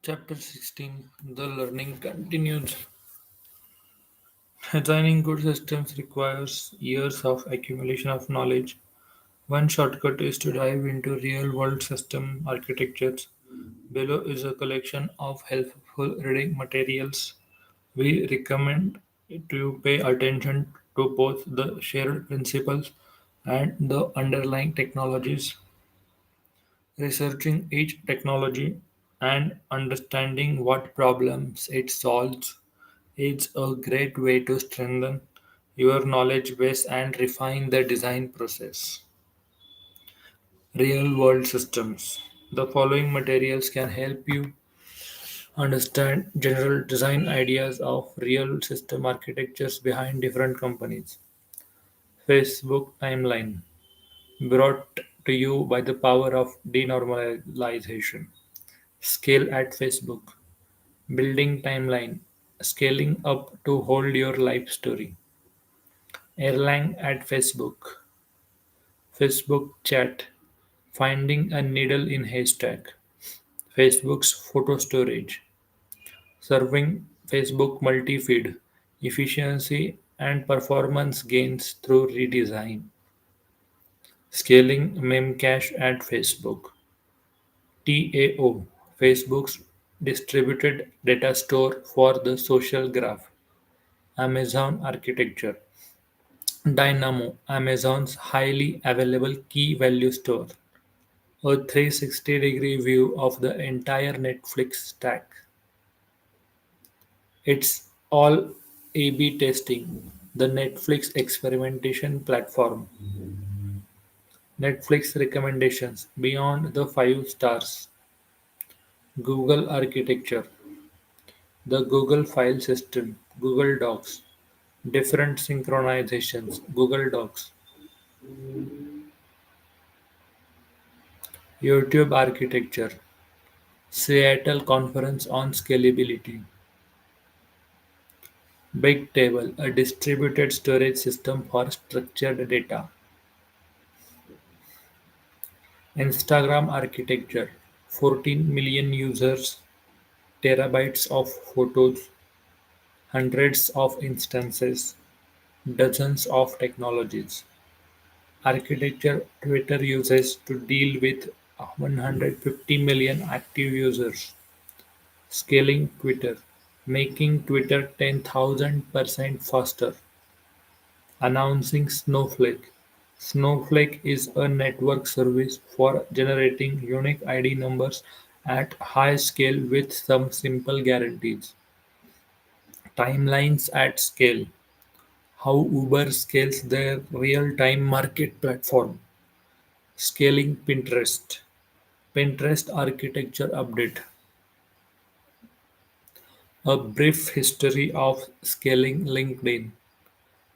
Chapter 16. The learning continues. Designing good systems requires years of accumulation of knowledge. One shortcut is to dive into real world system architectures. Below is a collection of helpful reading materials. We recommend to pay attention to both the shared principles and the underlying technologies. Researching each technology and understanding what problems it solves is a great way to strengthen your knowledge base and refine the design process. Real world systems. The following materials can help you understand general design ideas of real system architectures behind different companies. Facebook Timeline, brought to you by the power of denormalization. Scale at Facebook. Building timeline. Scaling up to hold your life story. Erlang at Facebook. Facebook chat. Finding a needle in haystack. Facebook's photo storage. Serving Facebook multi-feed. Efficiency and performance gains through redesign. Scaling Memcache at Facebook. TAO, Facebook's distributed data store for the social graph. Amazon architecture. Dynamo, Amazon's highly available key value store. A 360-degree view of the entire Netflix stack. It's all A/B testing. The Netflix experimentation platform. Netflix recommendations beyond the 5 stars. Google architecture. The Google file system. Google Docs. Different synchronizations. Google Docs. YouTube architecture. Seattle Conference on Scalability. Bigtable, a distributed storage system for structured data. Instagram architecture. 14 million users, terabytes of photos, hundreds of instances, dozens of technologies. Architecture Twitter uses to deal with 150 million active users. Scaling Twitter, making Twitter 10,000% faster. Announcing Snowflake. Snowflake is a network service for generating unique ID numbers at high scale with some simple guarantees. Timelines at scale. How Uber scales their real time market platform. Scaling Pinterest. Pinterest architecture update. A brief history of scaling LinkedIn.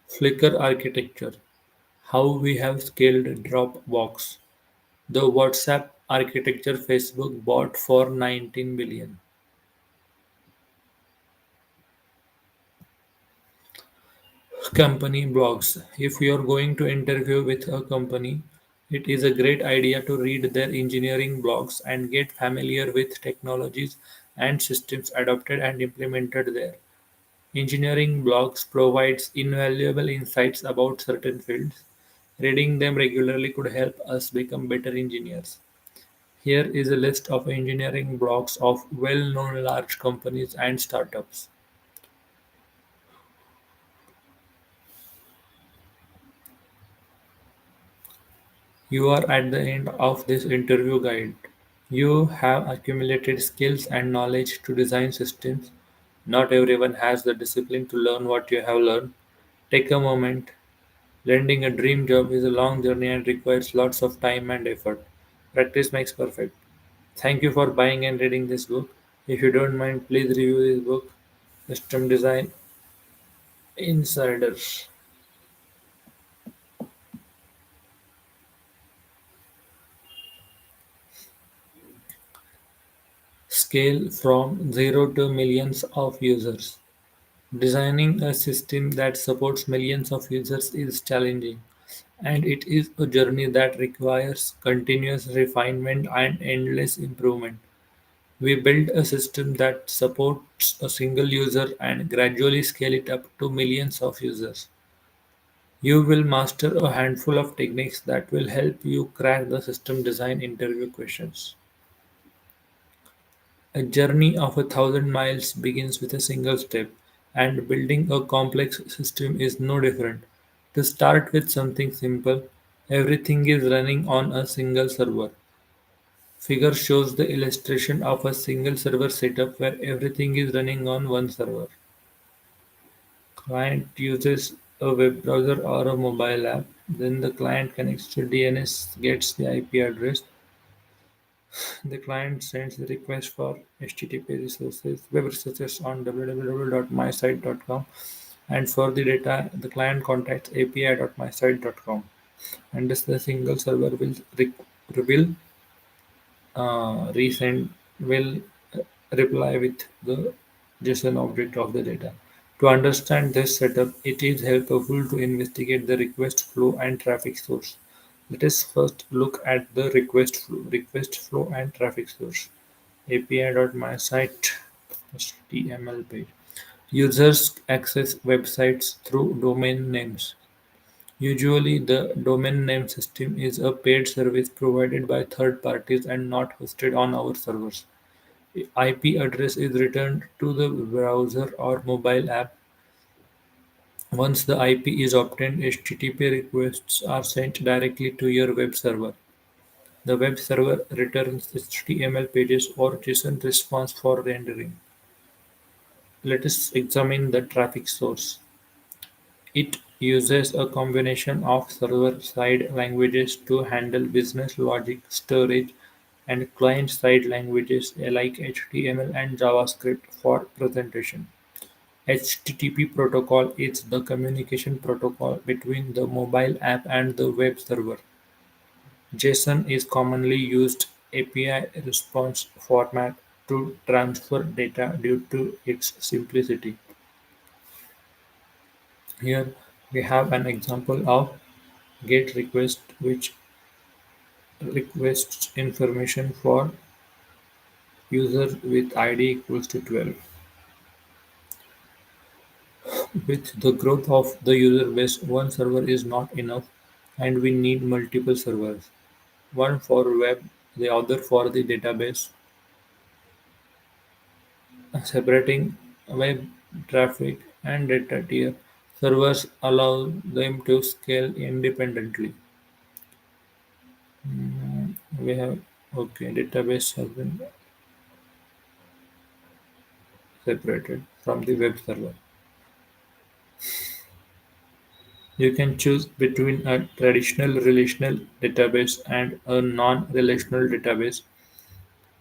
Flickr architecture. How we have scaled Dropbox. The WhatsApp architecture Facebook bought for 19 billion. Company blogs. If you are going to interview with a company, it is a great idea to read their engineering blogs and get familiar with technologies and systems adopted and implemented there. Engineering blogs provides invaluable insights about certain fields. Reading them regularly could help us become better engineers. Here is a list of engineering blogs of well-known large companies and startups. You are at the end of this interview guide. You have accumulated skills and knowledge to design systems. Not everyone has the discipline to learn what you have learned. Take a moment. Landing a dream job is a long journey and requires lots of time and effort. Practice makes perfect. Thank you for buying and reading this book. If you don't mind, please review this book. System Design Insiders. Scale from zero to millions of users. Designing a system that supports millions of users is challenging, and it is a journey that requires continuous refinement and endless improvement. We build a system that supports a single user and gradually scale it up to millions of users. You will master a handful of techniques that will help you crack the system design interview questions. A journey of 1,000 miles begins with a single step, and building a complex system is no different. To start with something simple, everything is running on a single server. Figure shows the illustration of a single server setup where everything is running on one server. Client uses a web browser or a mobile app. Then the client connects to DNS, gets the IP address. The client sends the request for HTTP resources, web resources on www.mysite.com, and for the data, the client contacts api.mysite.com. And this the single server will resend will reply with the JSON object of the data. To understand this setup, it is helpful to investigate the request flow and traffic source. Let us first look at the request flow and traffic source. API.mysite HTML page. Users access websites through domain names. Usually, the domain name system is a paid service provided by third parties and not hosted on our servers. IP address is returned to the browser or mobile app. Once the IP is obtained, HTTP requests are sent directly to your web server. The web server returns HTML pages or JSON response for rendering. Let us examine the traffic source. It uses a combination of server-side languages to handle business logic, storage, and client-side languages like HTML and JavaScript for presentation. HTTP protocol is the communication protocol between the mobile app and the web server. JSON is commonly used API response format to transfer data due to its simplicity. Here we have an example of GET request which requests information for user with ID equals to 12. With the growth of the user base, one server is not enough and we need multiple servers. One for web, the other for the database. Separating web traffic and data tier servers allow them to scale independently. We have okay, database has been separated from the web server. You can choose between a traditional relational database and a non-relational database.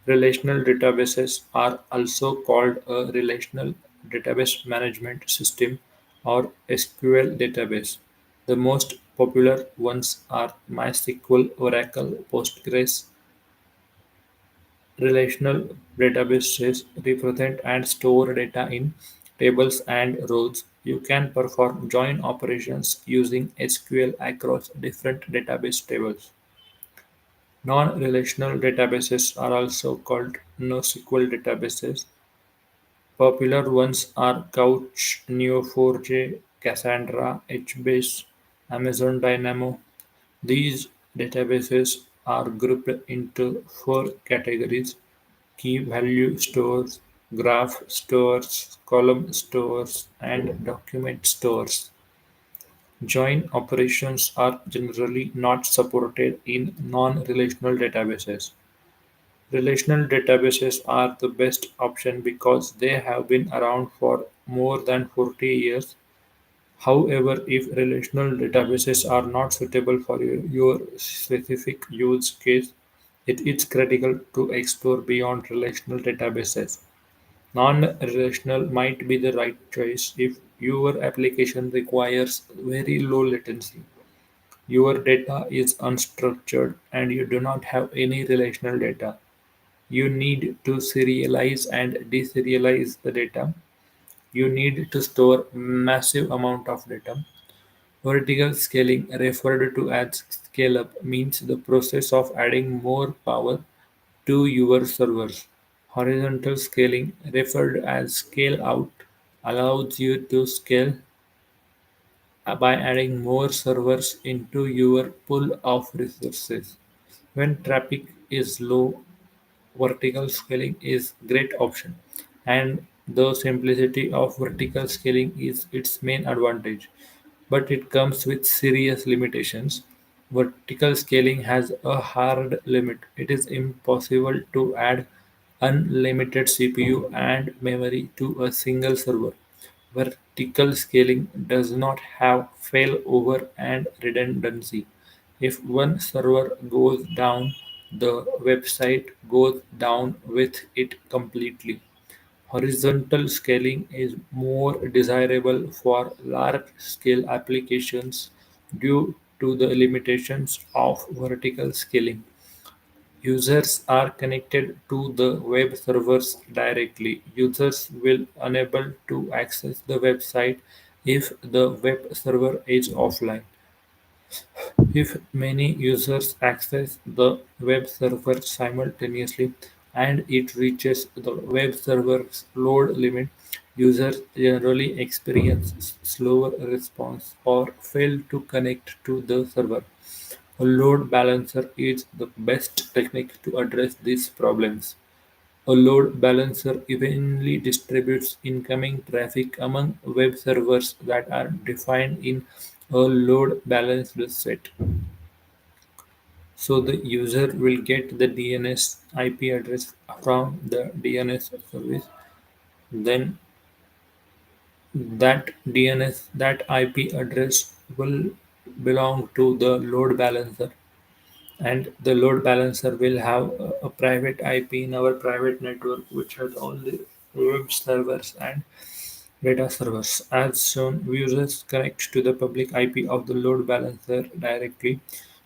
Relational databases are also called a relational database management system or SQL database. The most popular ones are MySQL, Oracle, Postgres. Relational databases represent and store data in tables and rows. You can perform join operations using SQL across different database tables. Non-relational databases are also called NoSQL databases. Popular ones are Couch, Neo4j, Cassandra, HBase, Amazon Dynamo. These databases are grouped into four categories: key value stores, graph stores, column stores, and document stores. Join operations are generally not supported in non-relational databases. Relational databases are the best option because they have been around for more than 40 years. However, if relational databases are not suitable for your specific use case, it is critical to explore beyond relational databases. Non-relational might be the right choice if your application requires very low latency, your data is unstructured, and you do not have any relational data. You need to serialize and deserialize the data. You need to store massive amount of data. Vertical scaling, referred to as scale-up, means the process of adding more power to your servers. Horizontal scaling, referred as scale out, allows you to scale by adding more servers into your pool of resources. When traffic is low, vertical scaling is great option, and the simplicity of vertical scaling is its main advantage, but it comes with serious limitations. Vertical scaling has a hard limit. It is impossible to add unlimited CPU and memory to a single server. Vertical scaling does not have failover and redundancy. If one server goes down, the website goes down with it completely. Horizontal scaling is more desirable for large-scale applications due to the limitations of vertical scaling. Users are connected to the web servers directly. Users will unable to access the website if the web server is offline. If many users access the web server simultaneously and it reaches the web server's load limit, users generally experience slower response or fail to connect to the server. A load balancer is the best technique to address these problems. A load balancer evenly distributes incoming traffic among web servers that are defined in a load balanced set. So the user will get the DNS IP address from the DNS service. Then that IP address will belong to the load balancer, and the load balancer will have a private IP in our private network which has all the web servers and data servers. As soon users connect to the public IP of the load balancer directly,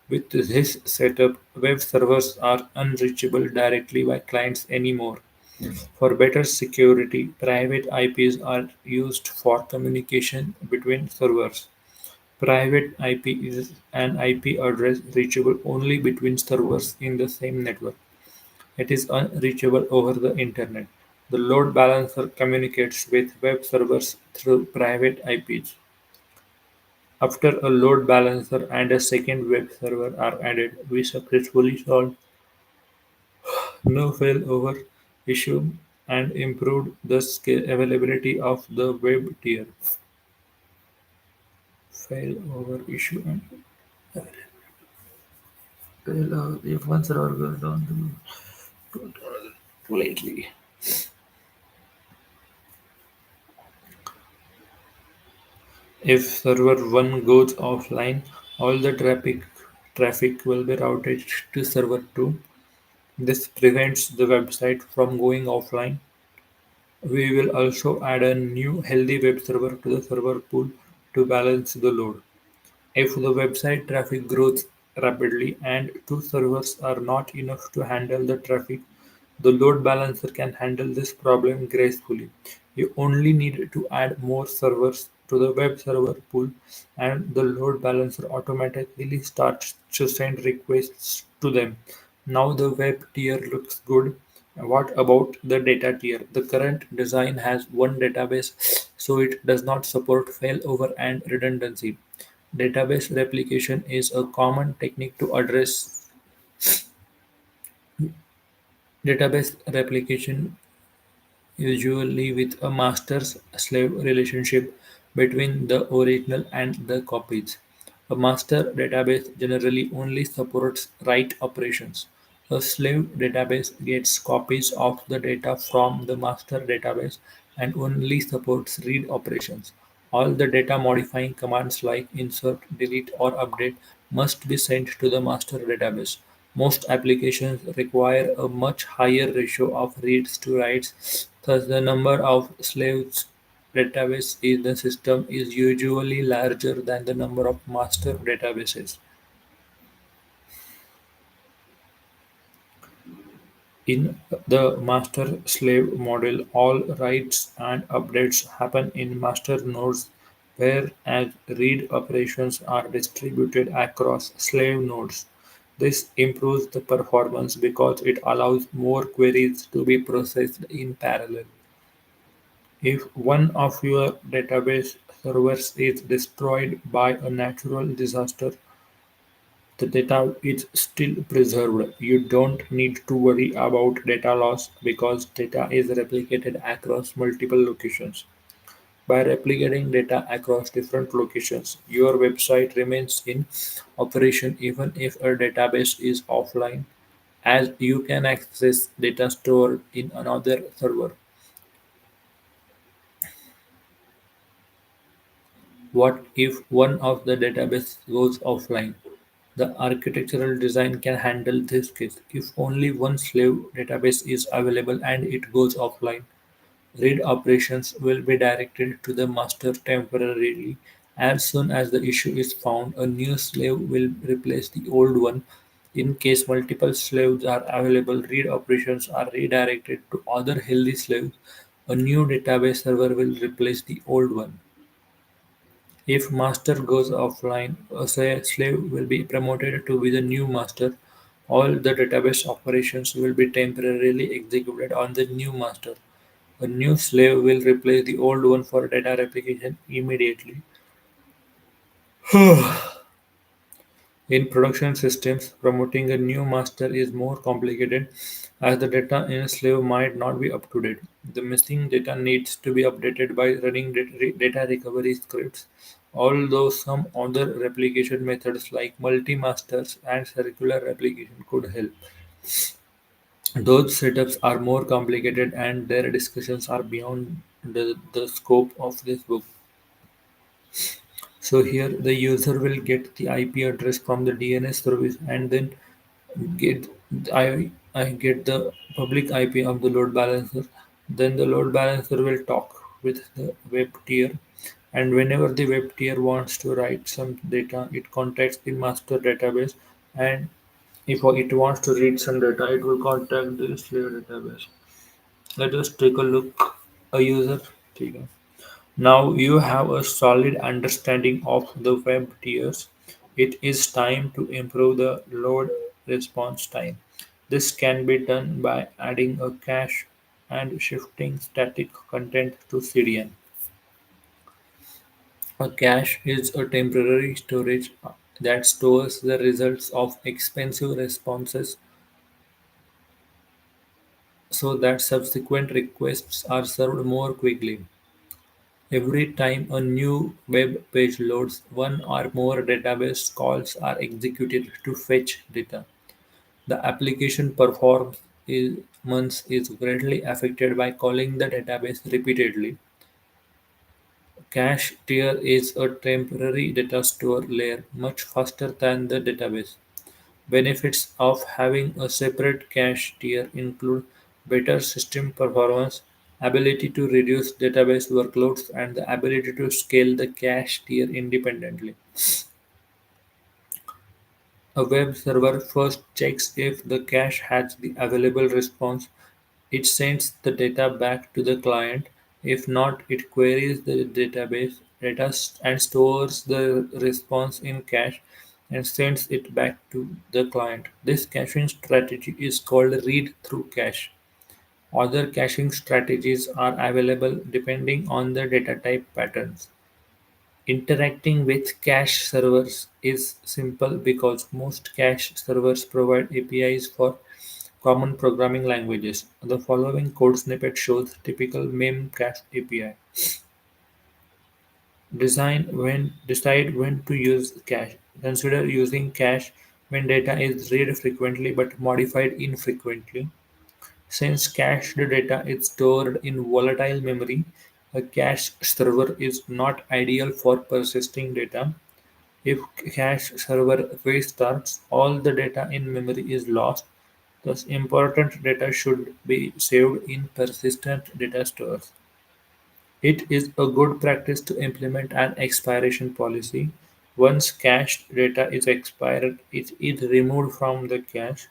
with this setup, web servers are unreachable directly by clients anymore. For better security, private IPs are used for communication between servers. Private IP is an IP address reachable only between servers in the same network. It is unreachable over the internet. The load balancer communicates with web servers through private IPs. After a load balancer and a second web server are added, we successfully solved no failover issue and improved the availability of the web tier. Failover issue and failover if one server goes down too lately. If server 1 goes offline, all the traffic will be routed to server 2. This prevents the website from going offline. We will also add a new healthy web server to the server pool to balance the load. If the website traffic grows rapidly and two servers are not enough to handle the traffic, the load balancer can handle this problem gracefully. You only need to add more servers to the web server pool, and the load balancer automatically starts to send requests to them. Now the web tier looks good. What about the data tier? The current design has one database, so it does not support failover and redundancy. Database replication is a common technique to address database replication, usually with a master-slave relationship between the original and the copies. A master database generally only supports write operations. A slave database gets copies of the data from the master database and only supports read operations. All the data modifying commands like insert, delete, or update must be sent to the master database. Most applications require a much higher ratio of reads to writes, thus the number of slaves database in the system is usually larger than the number of master databases. In the master-slave model, all writes and updates happen in master nodes, whereas read operations are distributed across slave nodes. This improves the performance because it allows more queries to be processed in parallel. If one of your database servers is destroyed by a natural disaster, the data is still preserved. You don't need to worry about data loss because data is replicated across multiple locations. By replicating data across different locations, your website remains in operation even if a database is offline, as you can access data stored in another server. What if one of the database goes offline? The architectural design can handle this case. If only one slave database is available and it goes offline, read operations will be directed to the master temporarily. As soon as the issue is found, a new slave will replace the old one. In case multiple slaves are available, read operations are redirected to other healthy slaves. A new database server will replace the old one. If master goes offline, a slave will be promoted to be the new master. All the database operations will be temporarily executed on the new master. A new slave will replace the old one for data replication immediately. In production systems, promoting a new master is more complicated as the data in a slave might not be up to date. The missing data needs to be updated by running data recovery scripts. Although some other replication methods like multi-masters and circular replication could help, those setups are more complicated and their discussions are beyond the scope of this book. So here the user will get the IP address from the DNS service and then get I get the public IP of the load balancer. Then the load balancer will talk with the web tier, and whenever the web tier wants to write some data, it contacts the master database, and if it wants to read some data, it will contact the slave database. Let us take a look. A user. ठीक है. Now you have a solid understanding of the web tiers. It is time to improve the load response time. This can be done by adding a cache and shifting static content to CDN. A cache is a temporary storage that stores the results of expensive responses so that subsequent requests are served more quickly. Every time a new web page loads, one or more database calls are executed to fetch data. The application performance is greatly affected by calling the database repeatedly. Cache tier is a temporary data store layer much faster than the database. Benefits of having a separate cache tier include better system performance, ability to reduce database workloads, and the ability to scale the cache tier independently. A web server first checks if the cache has the available response. It sends the data back to the client. If not, it queries the database data and stores the response in cache and sends it back to the client. This caching strategy is called read-through cache. Other caching strategies are available depending on the data type patterns. Interacting with cache servers is simple because most cache servers provide APIs for common programming languages. The following code snippet shows typical Memcache API. Decide when to use cache. Consider using cache when data is read frequently but modified infrequently. Since cached data is stored in volatile memory, a cache server is not ideal for persisting data. If cache server restarts, all the data in memory is lost. Thus, important data should be saved in persistent data stores. It is a good practice to implement an expiration policy. Once cached data is expired, it is removed from the cache.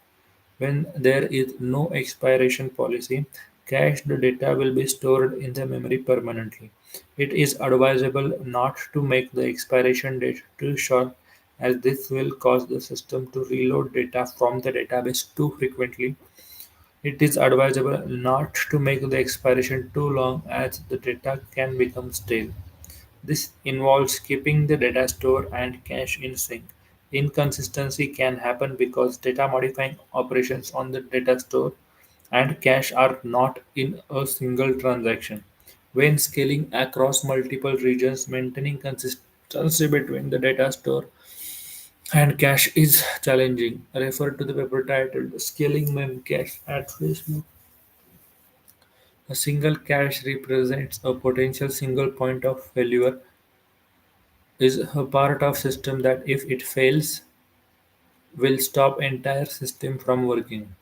When there is no expiration policy, cached data will be stored in the memory permanently. It is advisable not to make the expiration date too short as this will cause the system to reload data from the database too frequently. It is advisable not to make the expiration too long as the data can become stale. This involves keeping the data store and cache in sync. Inconsistency can happen because data modifying operations on the data store and cache are not in a single transaction. When scaling across multiple regions, maintaining consistency between the data store and cache is challenging. Refer to the paper titled Scaling Mem Cache at Facebook. A single cache represents a potential single point of failure is a part of system that if it fails will stop entire system from working.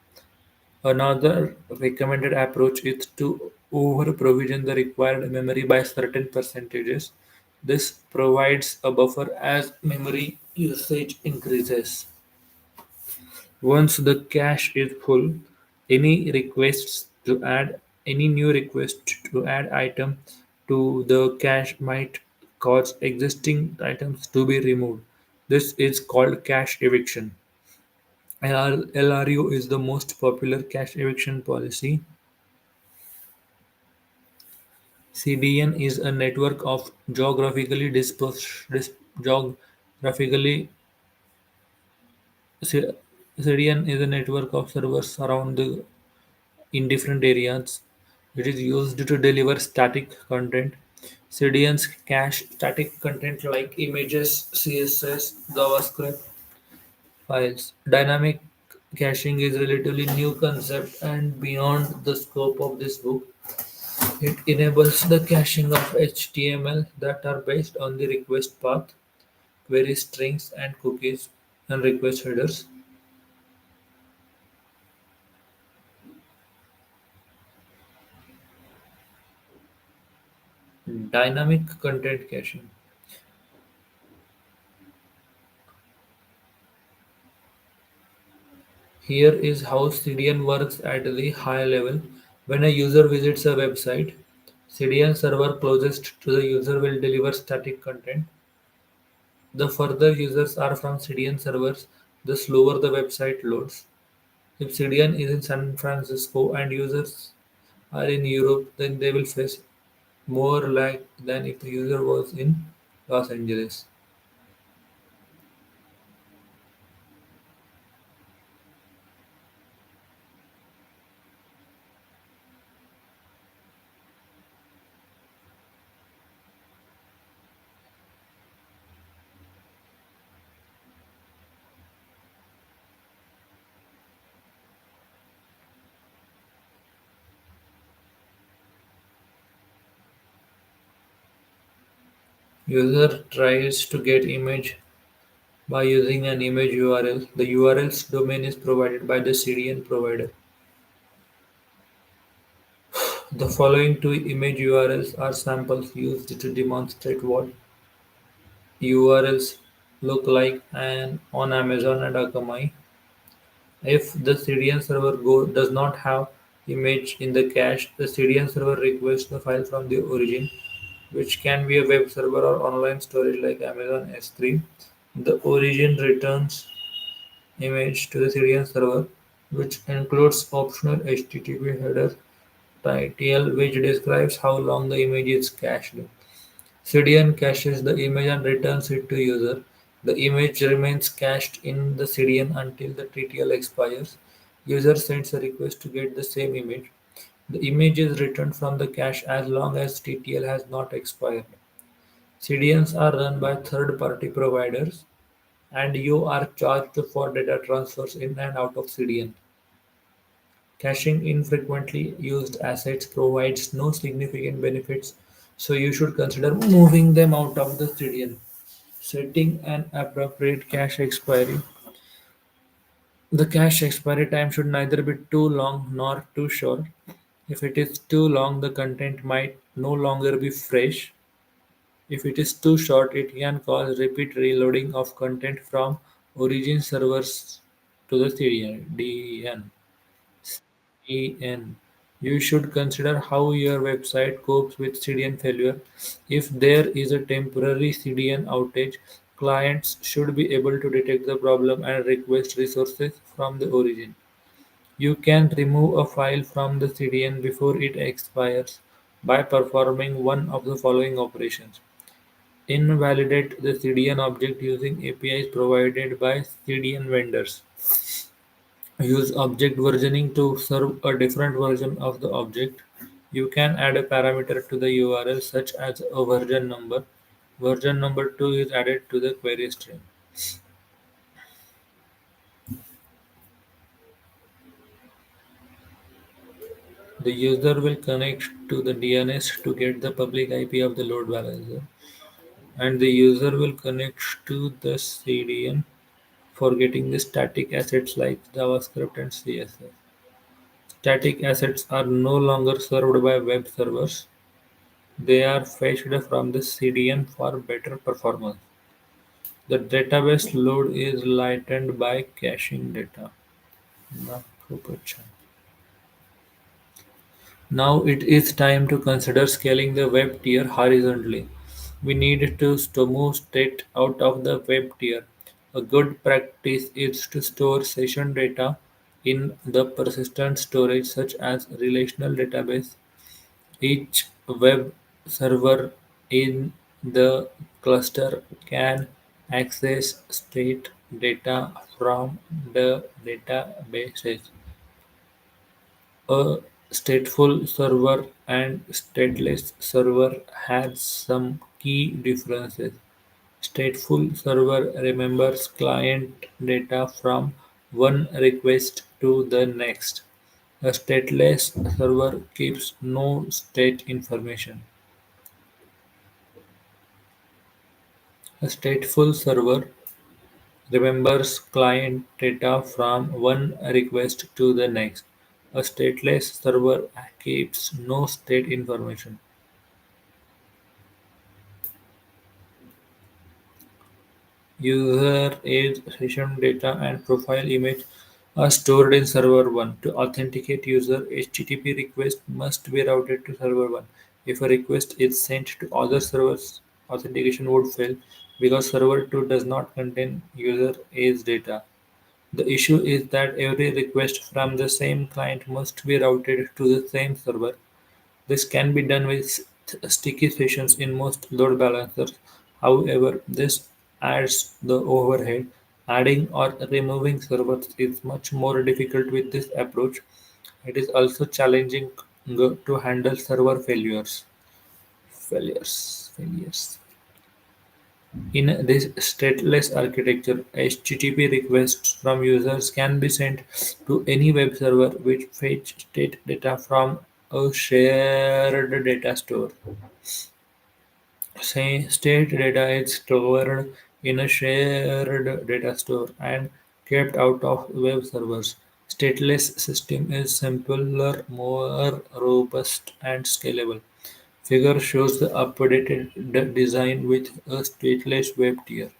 Another recommended approach is to over provision the required memory by certain percentages. This provides a buffer as memory usage increases. Once the cache is full, any new request to add item to the cache might cause existing items to be removed. This is called cache eviction. LRU is the most popular cache eviction policy. CDN is a network of geographically CDN is a network of servers around the in different areas. It is used to deliver static content. CDNs cache static content like images, CSS, JavaScript files. Dynamic caching is a relatively new concept and beyond the scope of this book. It enables the caching of HTML that are based on the request path, query strings and cookies and request headers. Dynamic content caching. Here is how CDN works at the high level. When a user visits a website, CDN server closest to the user will deliver static content. The further users are from CDN servers, the slower the website loads. If CDN is in San Francisco and users are in Europe, then they will face more lag than if the user was in Los Angeles. User tries to get image by using an image URL. The URL's domain is provided by the CDN provider. The following two image URLs are samples used to demonstrate what URLs look like and on Amazon and Akamai. If the CDN server does not have image in the cache, the CDN server requests the file from the origin, which can be a web server or online storage like Amazon S3. The origin returns image to the CDN server, which includes optional HTTP header title which describes how long the image is cached. CDN caches the image and returns it to user. The image remains cached in the CDN until the TTL expires. User sends a request to get the same image. The image is returned from the cache as long as TTL has not expired. CDNs are run by third-party providers and you are charged for data transfers in and out of CDN. Caching infrequently used assets provides no significant benefits, so you should consider moving them out of the CDN. Setting an appropriate cache expiry. The cache expiry time should neither be too long nor too short. If it is too long, the content might no longer be fresh. If it is too short, it can cause repeat reloading of content from origin servers to the CDN. DEN. CDN. You should consider how your website copes with CDN failure. If there is a temporary CDN outage, Clients should be able to detect the problem and request resources from the origin. You can remove a file from the CDN before it expires by performing one of the following operations. Invalidate the CDN object using APIs provided by CDN vendors. Use object versioning to serve a different version of the object. You can add a parameter to the URL such as a version number. Version number 2 is added to the query string. The user will connect to the DNS to get the public IP of the load balancer, and the user will connect to the CDN for getting the static assets like JavaScript and CSS. Static assets are no longer served by web servers. They are fetched from the CDN for better performance. The database load is lightened by caching data. Now it is time to consider scaling the web tier horizontally. We need to move state out of the web tier. A good practice is to store session data in the persistent storage such as relational database. Each web server in the cluster can access state data from the databases. A stateful server and stateless server has some key differences. Stateful server remembers client data from one request to the next. A stateless server keeps no state information. A stateful server remembers client data from one request to the next. A stateless server keeps no state information. User age, session data, and profile image are stored in server 1. To authenticate user, HTTP request must be routed to server 1. If a request is sent to other servers, authentication would fail because server 2 does not contain user age data. The issue is that every request from the same client must be routed to the same server. This can be done with sticky sessions in most load balancers. However, this adds the overhead. Adding or removing servers is much more difficult with this approach. It is also challenging to handle server failures. Failures. In this stateless architecture, HTTP requests from users can be sent to any web server which fetch state data from a shared data store. Say state data is stored in a shared data store and kept out of web servers. Stateless system is simpler, more robust and scalable. Figure shows the updated design with a stateless web tier.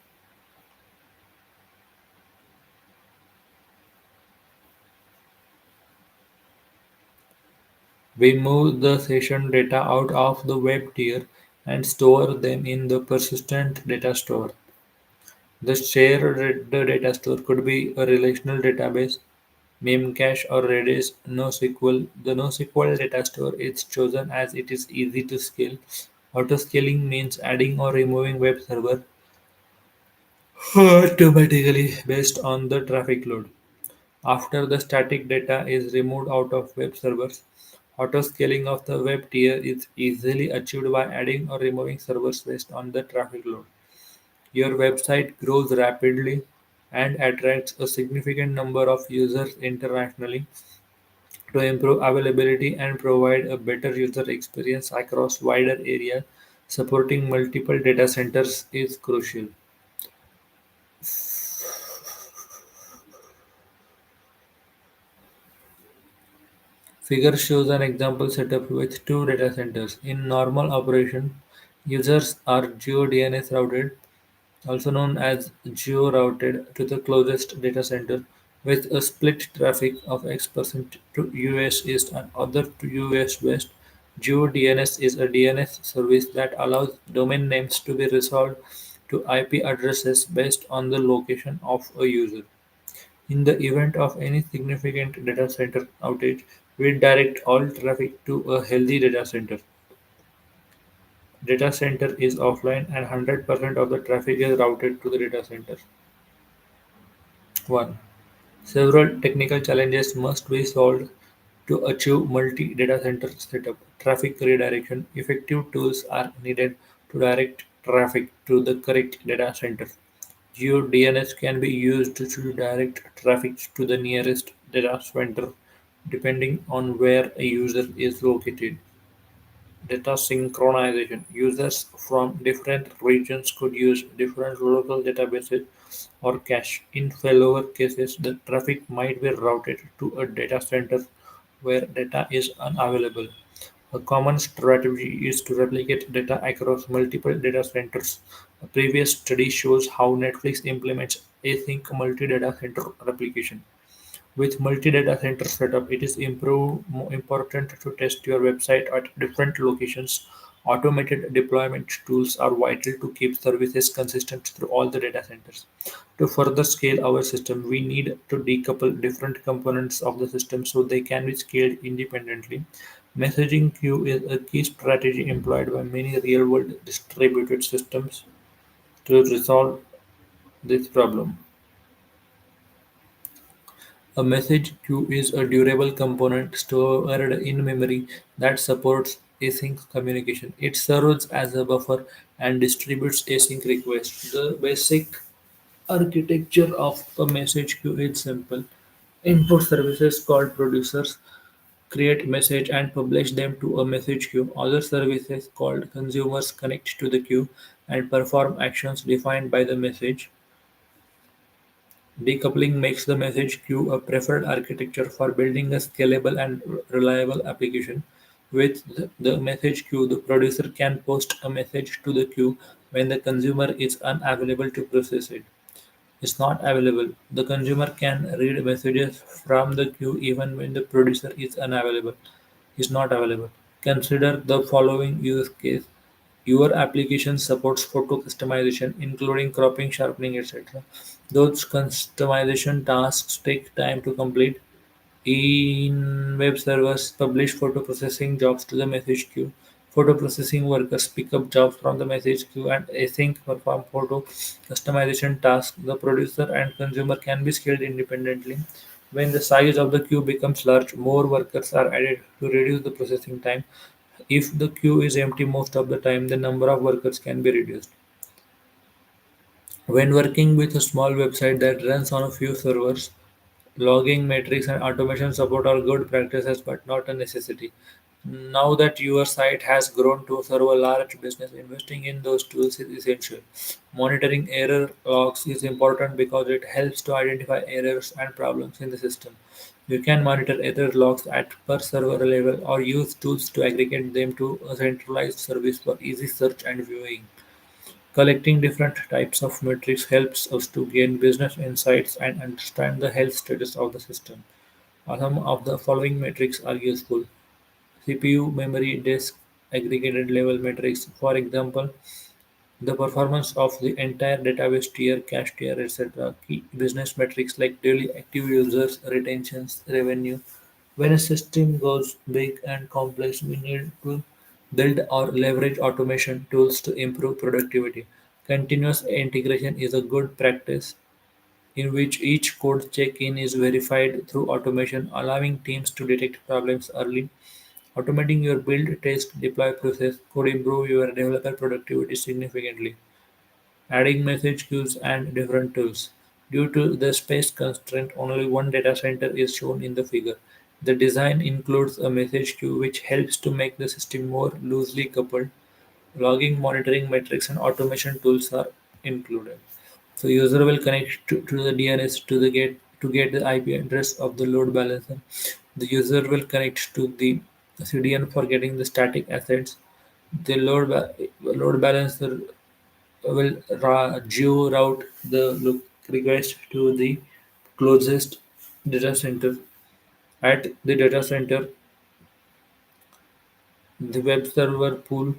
We move the session data out of the web tier and store them in the persistent data store. The shared data store could be a relational database, Memcache, or Redis NoSQL. The NoSQL data store is chosen as it is easy to scale. Autoscaling means adding or removing web server automatically based on the traffic load. After the static data is removed out of web servers, autoscaling of the web tier is easily achieved by adding or removing servers based on the traffic load. Your website grows rapidly and attracts a significant number of users internationally. To improve availability and provide a better user experience across wider areas, supporting multiple data centers is crucial. Figure shows an example setup with two data centers. In normal operation, users are geo-DNS routed, also known as geo-routed, to the closest data center with a split traffic of X% to US East and other to US West. GeoDNS is a DNS service that allows domain names to be resolved to IP addresses based on the location of a user. In the event of any significant data center outage, we direct all traffic to a healthy data center. Data center is offline and 100% of the traffic is routed to the data center. 1. Several technical challenges must be solved to achieve multi-data center setup. Traffic redirection. Effective tools are needed to direct traffic to the correct data center. GeoDNS can be used to direct traffic to the nearest data center depending on where a user is located. Data synchronization: users from different regions could use different local databases or cache. In failover cases, the traffic might be routed to a data center where data is unavailable. A common strategy is to replicate data across multiple data centers. A previous study shows how Netflix implements async multi-data center replication. With multi-data center setup, it is important to test your website at different locations. Automated deployment tools are vital to keep services consistent through all the data centers. To further scale our system, we need to decouple different components of the system so they can be scaled independently. Messaging queue is a key strategy employed by many real-world distributed systems to resolve this problem. A message queue is a durable component stored in memory that supports async communication. It serves as a buffer and distributes async requests. The basic architecture of a message queue is simple. Input services called producers create message and publish them to a message queue. Other services called consumers connect to the queue and perform actions defined by the message. Decoupling makes the message queue a preferred architecture for building a scalable and reliable application. With the message queue, the producer can post a message to the queue when the consumer is unavailable to process it. Is not available. The consumer can read messages from the queue even when the producer is not available. Consider the following use case. Your application supports photo customization, including cropping, sharpening, etc. Those customization tasks take time to complete. In web servers, publish photo processing jobs to the message queue. Photo processing workers pick up jobs from the message queue and async perform photo customization tasks. The producer and consumer can be scaled independently. When the size of the queue becomes large, more workers are added to reduce the processing time. If the queue is empty most of the time, the number of workers can be reduced. When working with a small website that runs on a few servers, logging metrics and automation support are good practices but not a necessity. Now that your site has grown to serve a large business, investing in those tools is essential. Monitoring error logs is important because it helps to identify errors and problems in the system. You can monitor error logs at per server level or use tools to aggregate them to a centralized service for easy search and viewing. Collecting different types of metrics helps us to gain business insights and understand the health status of the system. Some of the following metrics are useful: CPU, memory, disk, aggregated level metrics. For example, the performance of the entire database tier, cache tier, etc. Key business metrics like daily active users, retentions, revenue. When a system goes big and complex, we need to build or leverage automation tools to improve productivity. Continuous integration is a good practice in which each code check-in is verified through automation, allowing teams to detect problems early. Automating your build, test, deploy process could improve your developer productivity significantly. Adding message queues and different tools. Due to the space constraint, only one data center is shown in the figure. The design includes a message queue which helps to make the system more loosely coupled. Logging, monitoring metrics, and automation tools are included. So user will connect to the DNS to get the IP address of the load balancer. The user will connect to the CDN for getting the static assets. The load balancer will geo-route the request to the closest data center. At the data center, the web server pool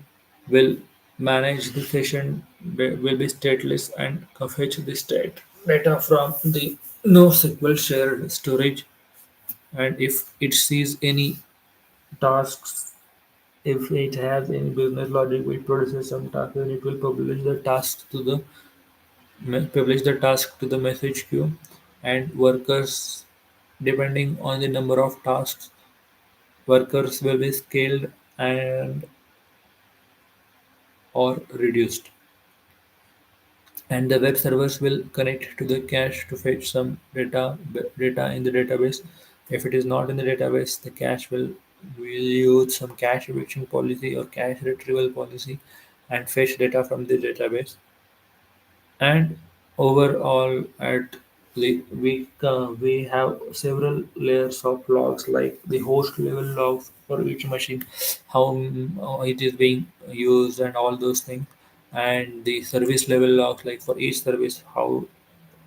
will Manage the session will be stateless and fetch the state data from the NoSQL shared storage. And if it sees any tasks, if it has any business logic, it produces some task, then it will publish the task to the message queue, and workers, depending on the number of tasks, workers will be scaled and or reduced, and the web servers will connect to the cache to fetch some data in the database. If it is not in the database, the cache will use some cache eviction policy or cache retrieval policy and fetch data from the database. And overall, at we have several layers of logs, like the host level logs for each machine, how it is being used and all those things, and the service level logs, like for each service how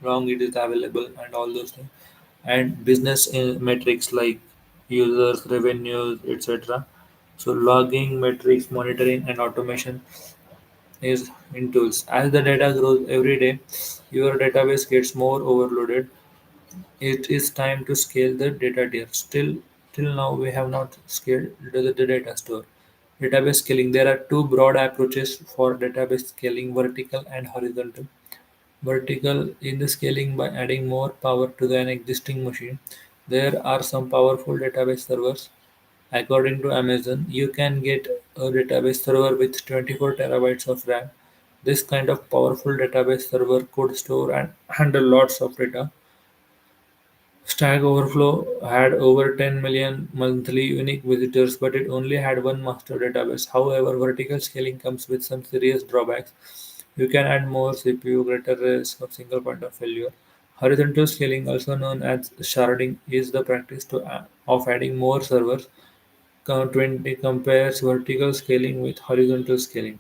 long it is available and all those things, and business metrics like users, revenues, etc. So logging, metrics, monitoring, and automation is in tools. As the data grows every day, your database gets more overloaded. It is time to scale the data tier. Till now, we have not scaled the data store. Database scaling. There are two broad approaches for database scaling: vertical and horizontal. Vertical in the scaling by adding more power to an existing machine. There are some powerful database servers. According to Amazon, you can get a database server with 24 terabytes of RAM. This kind of powerful database server could store and handle lots of data. Stack Overflow had over 10 million monthly unique visitors, but it only had one master database. However, vertical scaling comes with some serious drawbacks. You can add more CPU, greater risk of single point of failure. Horizontal scaling, also known as sharding, is the practice of adding more servers. 20 compares vertical scaling with horizontal scaling.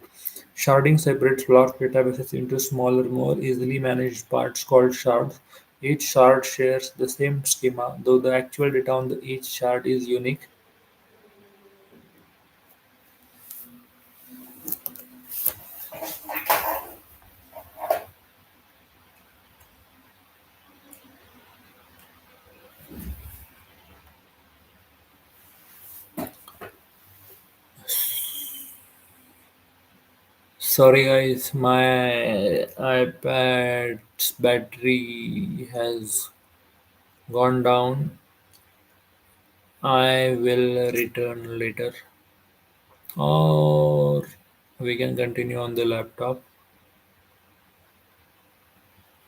Sharding separates large databases into smaller, more easily managed parts called shards. Each shard shares the same schema, though the actual data on each shard is unique. Sorry guys, my iPad's battery has gone down. I will return later. Or we can continue on the laptop.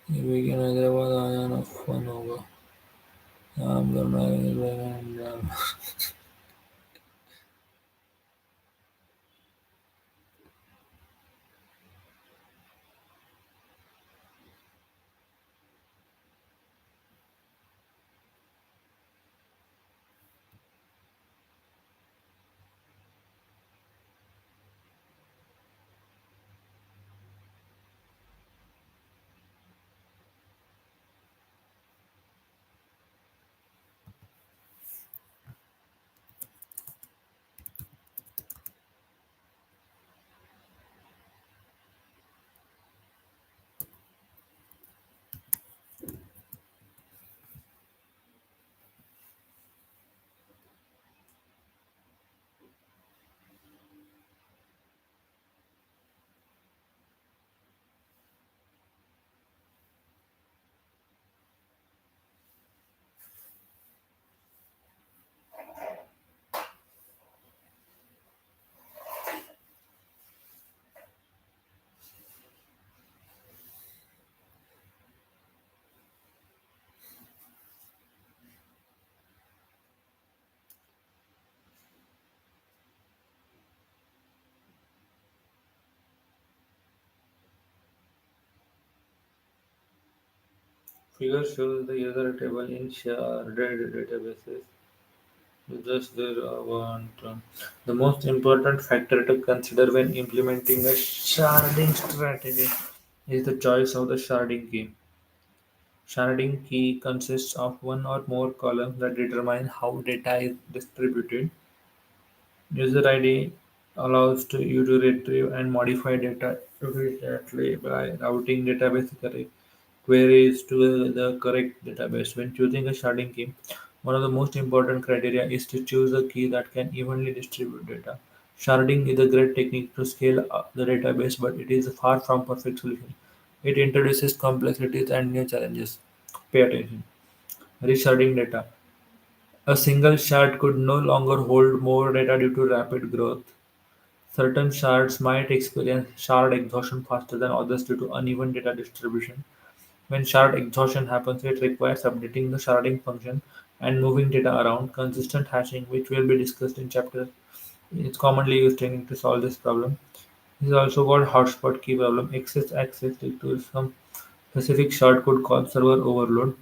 We can Hyderabad आ जाना fun होगा काम करना है Figure shows the user table in shared databases. Just there one term. The most important factor to consider when implementing a sharding strategy is the choice of the sharding key. Sharding key consists of one or more columns that determine how data is distributed. User ID. allows to you to retrieve and modify data immediately by routing database queries to the correct database. When choosing a sharding key, one of the most important criteria is to choose a key that can evenly distribute data. Sharding is a great technique to scale up the database, but it is far from perfect solution. It introduces complexities and new challenges. Pay attention. Resharding data. A single shard could no longer hold more data due to rapid growth. Certain shards might experience shard exhaustion faster than others due to uneven data distribution. When shard exhaustion happens, it requires updating the sharding function and moving data around. Consistent hashing, which will be discussed in chapter, is commonly used technique to solve this problem. This is also called hotspot key problem. Excess access to some specific shard could cause server overload.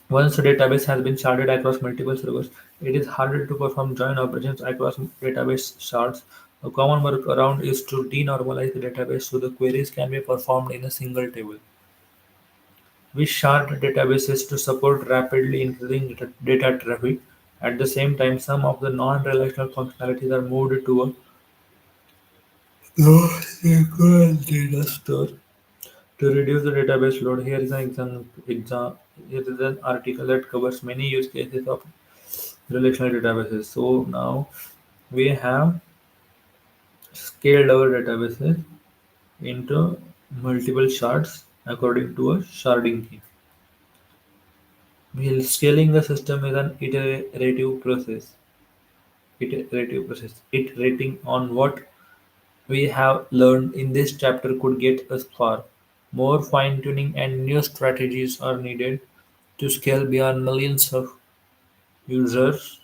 Once a database has been sharded across multiple servers, it is harder to perform join operations across database shards. A common workaround is to denormalize the database so the queries can be performed in a single table. We shard databases to support rapidly increasing data traffic. At the same time, some of the non-relational functionalities are moved to a low-sequence data store to reduce the database load. Here is an article that covers many use cases of relational databases. So now we have scaled our databases into multiple shards according to a sharding key. While scaling the system is an iterating on what we have learned in this chapter could get us far. More fine-tuning and new strategies are needed to scale beyond millions of users.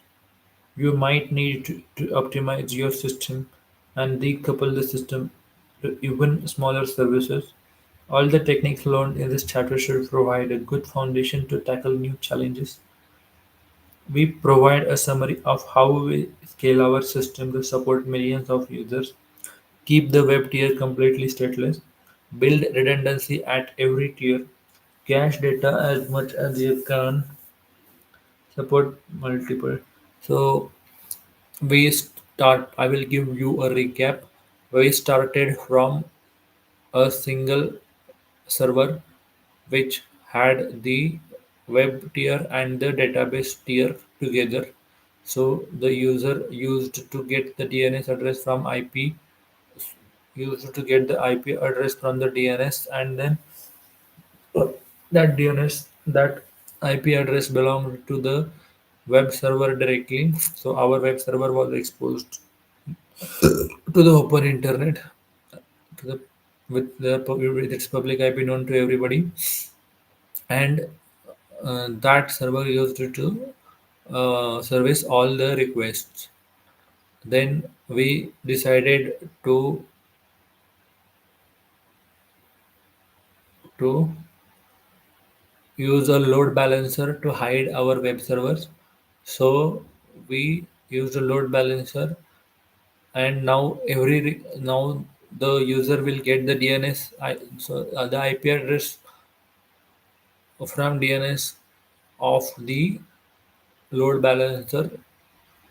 You might need to optimize your system and decouple the system to even smaller services. All the techniques learned in this chapter should provide a good foundation to tackle new challenges. We provide a summary of how we scale our system to support millions of users, keep the web tier completely stateless, build redundancy at every tier, cache data as much as you can, support multiple. So I will give you a recap. We started from a single server which had the web tier and the database tier together. So the user used to get the DNS address from IP, used to get the IP address from the DNS, and then that IP address belonged to the web server directly. So our web server was exposed to the open internet, to the with its public IP known to everybody, and that server used to service all the requests. Then we decided to use a load balancer to hide our web servers. So we used a load balancer, and now the user will get the DNS. The IP address from DNS of the load balancer,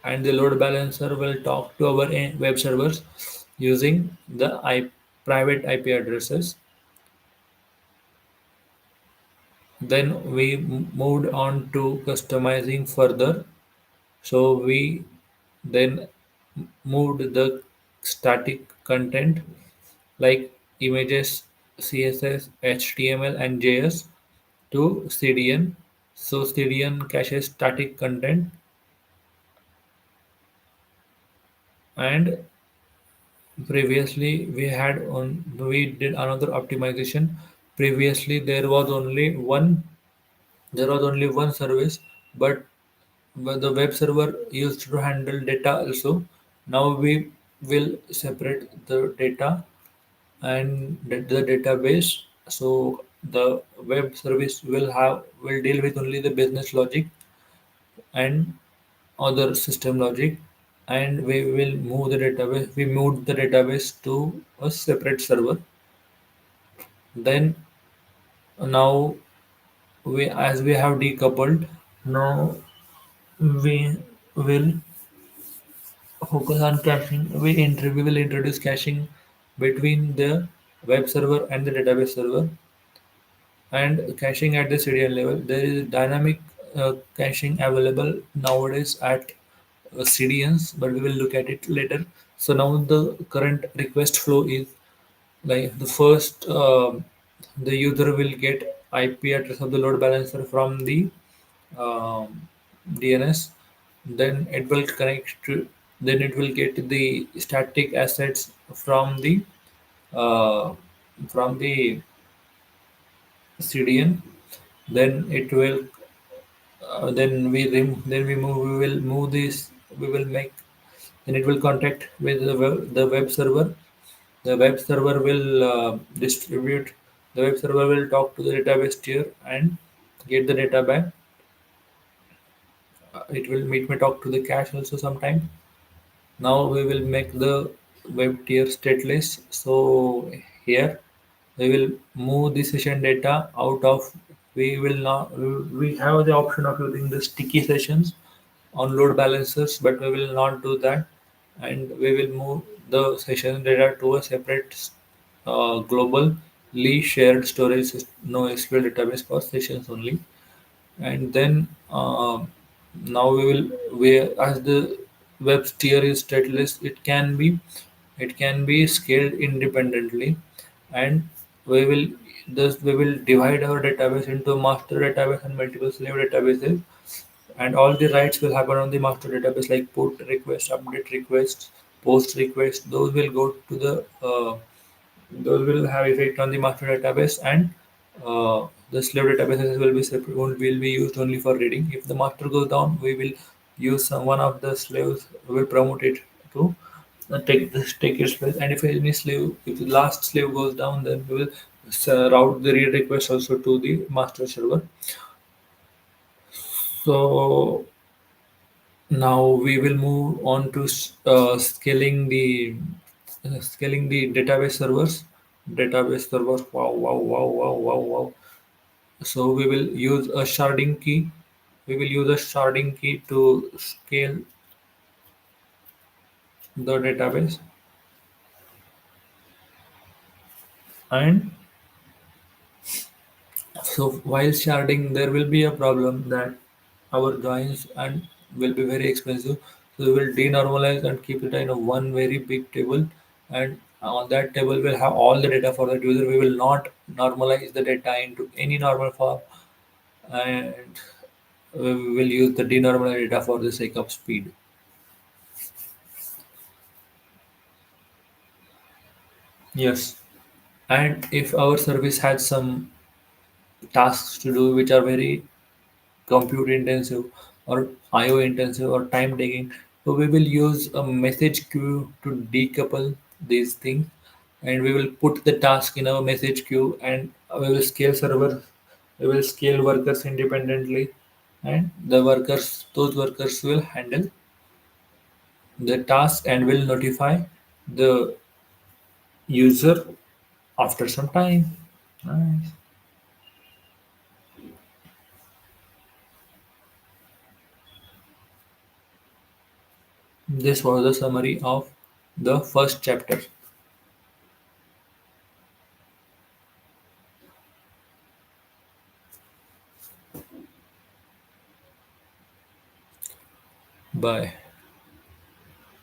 and the load balancer will talk to our web servers using the private IP addresses. Then we moved on to customizing further. So we then moved the static content like images, CSS, HTML, and JS to CDN. So CDN caches static content, and previously we did another optimization. Previously there was only one service, but the web server used to handle data also. Now we will separate the data and the database. So the web service will deal with only the business logic and other system logic, and we moved the database to a separate server. Then now we have decoupled, now we will focus on caching. We will introduce caching between the web server and the database server, and caching at the CDN level. There is dynamic caching available nowadays at CDNs, but we will look at it later. So now the current request flow is like the first, the user will get IP address of the load balancer from the DNS. Then it will connect to. Then it will get the static assets uh, from the CDN. Then it will then we will move this, we will make, then it will contact with the web server. The web server will distribute, the web server will talk to the database tier and get the data back. It may talk to the cache also sometime. Now we will make the web tier stateless. So here we will move the session data out of, we will not, we have the option of using the sticky sessions on load balancers, but we will not do that, and we will move the session data to a separate globally shared storage no SQL database for sessions only. And then now we, as the web tier is stateless, it can be scaled independently, and we will thus we will divide our database into master database and multiple slave databases, and all the writes will happen on the master database, like put request, update requests, post request. Those will go to the those will have effect on the master database, and the slave databases will be separate, will be used only for reading. If the master goes down, we will use one of the slaves, we will promote it to take its place. And if any slave, if the last slave goes down, then we will route the read request also to the master server. So now we will move on to scaling the database servers. Database servers. Wow, wow, wow, wow, wow, wow. So we will use a sharding key. We will use a sharding key to scale the database. And so while sharding, there will be a problem that our joins and will be very expensive. So we will denormalize and keep it in a one very big table, and on that table we'll have all the data for that user. We will not normalize the data into any normal form, and we will use the denormalized data for the sake of speed. Yes, and if our service has some tasks to do which are very compute intensive or IO intensive or time taking. So we will use a message queue to decouple these things, and we will put the task in our message queue, and we will scale server, we will scale workers independently, and those workers will handle the task and will notify the user after some time. Nice. This was the summary of the first chapter. Bye.